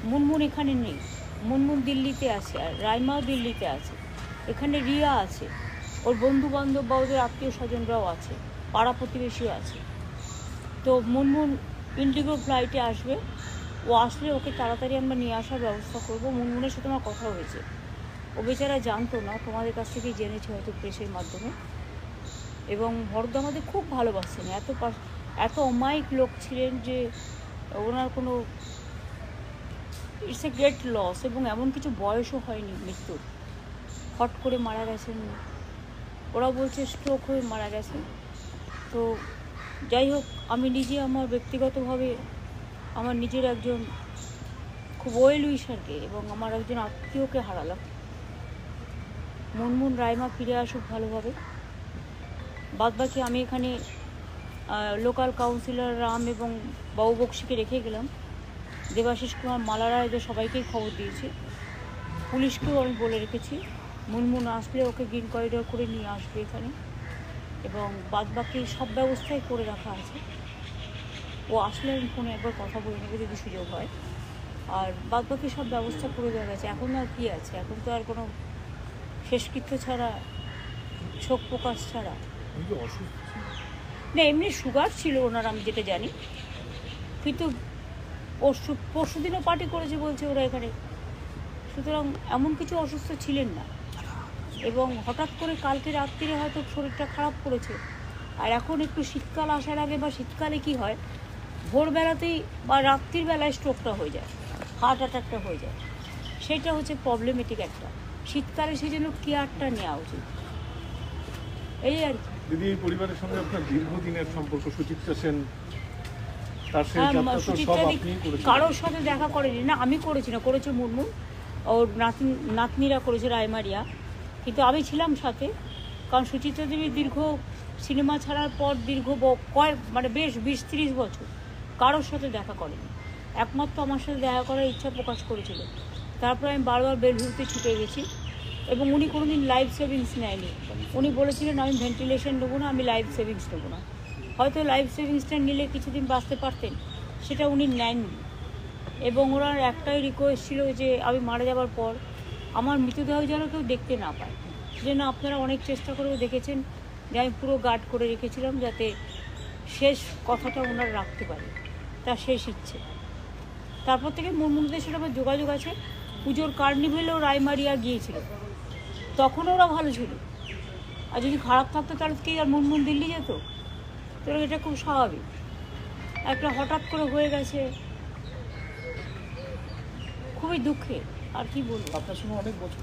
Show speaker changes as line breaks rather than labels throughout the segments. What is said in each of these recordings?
মুনমুন এখানে নেই, মুনমুন দিল্লিতে আছে, আর রাইমাও দিল্লিতে আছে, এখানে রিয়া আছে, ওর বন্ধুবান্ধব বা ওদের আত্মীয় স্বজনরাও আছে, পাড়া প্রতিবেশীও আছে। তো মুনমুন ইন্ডিগো ফ্লাইটে আসবে, ও আসলে ওকে তাড়াতাড়ি আমরা নিয়ে আসার ব্যবস্থা করবো। মুনমুনের সাথে আমার কথা হয়েছে, ও বেচারা জানতো না, তোমাদের কাছ থেকেই জেনেছে হয়তো প্রেসের মাধ্যমে। এবং হরদা আমাদের খুব ভালোবাসতেন, এত অমায়িক লোক ছিলেন যে ওনার কোনো ইটস এ গ্রেট লস। এবং এমন কিছু বয়সও হয়নি মৃত্যুর, হট করে মারা গেছেন, ওরা বলছে স্ট্রোক হয়ে মারা গেছে। তো যাই হোক, আমি নিজে আমার ব্যক্তিগতভাবে আমার নিজের একজন খুব ওয়েল উইশারকে এবং আমার একজন আত্মীয়কে হারালাম। মুনমুন রাইমা ফিরে আসুক ভালোভাবে। বাদবাকি আমি এখানে লোকাল কাউন্সিলর রাম এবং বাবু বক্সিকে রেখে গেলাম, দেবাশিস কুমার মালারা এদের সবাইকেই খবর দিয়েছি, পুলিশকেও আমি বলে রেখেছি মুনমুন আসলে ওকে গ্রিন করিডোর করে নিয়ে আসবে এখানে, এবং বাদবাকি সব ব্যবস্থাই করে রাখা আছে। ও আসলে আমি ফোনে একবার কথা বলে নেবো যদি সুযোগ হয়। আর বাদবাকি সব ব্যবস্থা করে দেওয়া গেছে। এখন আর কী আছে, এখন তো আর কোনো শেষকৃত্য ছাড়া, শোক প্রকাশ ছাড়া। না, এমনি সুগার ছিল ওনার, আমি যেটা জানি, কিন্তু পরশু দিনও পার্টি করেছে বলছে ওরা এখানে, সুতরাং এমন কিছু অসুস্থ ছিলেন না। এবং হঠাৎ করে কালকে রাত্রিরে হয়তো শরীরটা খারাপ করেছে। আর এখন একটু শীতকাল আসার আগে বা শীতকালে কি হয়, ভোরবেলাতেই বা রাত্রির বেলায় স্ট্রোকটা হয়ে যায়, হার্ট অ্যাটাকটা হয়ে যায়, সেটা হচ্ছে প্রবলেমেটিক একটা। শীতকালে সেই জন্য কেয়ারটা নেওয়া উচিত, এই আর কি।
দিদি, এই পরিবারের সঙ্গে আপনার দীর্ঘদিনের সম্পর্ক, সুচিত্রা সেন
কারোর সাথে দেখা করেনি না, আমি করেছি না, করেছে মুনমুন, ওর নাতনিরা করেছে, রায়মারিয়া, কিন্তু আমি ছিলাম সাথে। কারণ সুচিত্রা দেবী দীর্ঘ সিনেমা ছাড়ার পর দীর্ঘ বেশ 20-30 বছর কারোর সাথে দেখা করেনি, একমাত্র আমার সাথে দেখা করার ইচ্ছা প্রকাশ করেছিল। তারপরে আমি বারবার বেলভিউতে ছুটে গেছি, এবং উনি কোনোদিন লাইফ সেভিংস নেয়নি। উনি বলেছিলেন আমি ভেন্টিলেশন নেবো না, আমি লাইফ সেভিংস নেবো না। হয়তো লাইফ সেভিংসটা নিলে কিছুদিন বাঁচতে পারতেন, সেটা উনি নেননি। এবং ওনার একটাই রিকোয়েস্ট ছিল যে আমি মারা যাবার পর আমার মৃতদেহ যেন কেউ দেখতে না পায়। সেজন্য আপনারা অনেক চেষ্টা করেও দেখেছেন যে আমি পুরো গার্ড করে রেখেছিলাম, যাতে শেষ কথাটা ওনারা রাখতে পারে, তার শেষ ইচ্ছে। তারপর থেকে মুনমুনদের সাথে আমার যোগাযোগ আছে। পুজোর কার্নিভেলেও রায়মারিয়া গিয়েছিল, তখন ওরা ভালো ছিল। আর যদি খারাপ থাকতো তাহলে কি আর মুনমুন দিল্লি যেত? তো এটা খুব স্বাভাবিক, একটা হঠাৎ করে হয়ে গেছে, খুবই দুঃখে। আর কি বলবো,
আপনার সঙ্গে অনেক বছর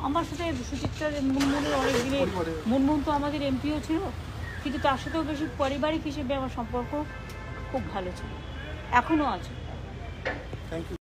আমার সাথে সুচিত্রা মুনমুনের অনেক দিনে, মুনমুন তো আমাদের এমপিও ছিল, কিন্তু তার সাথেও বেশি পারিবারিক হিসেবে আমার সম্পর্ক খুব ভালো ছিল, এখনও আছে।
Thank you.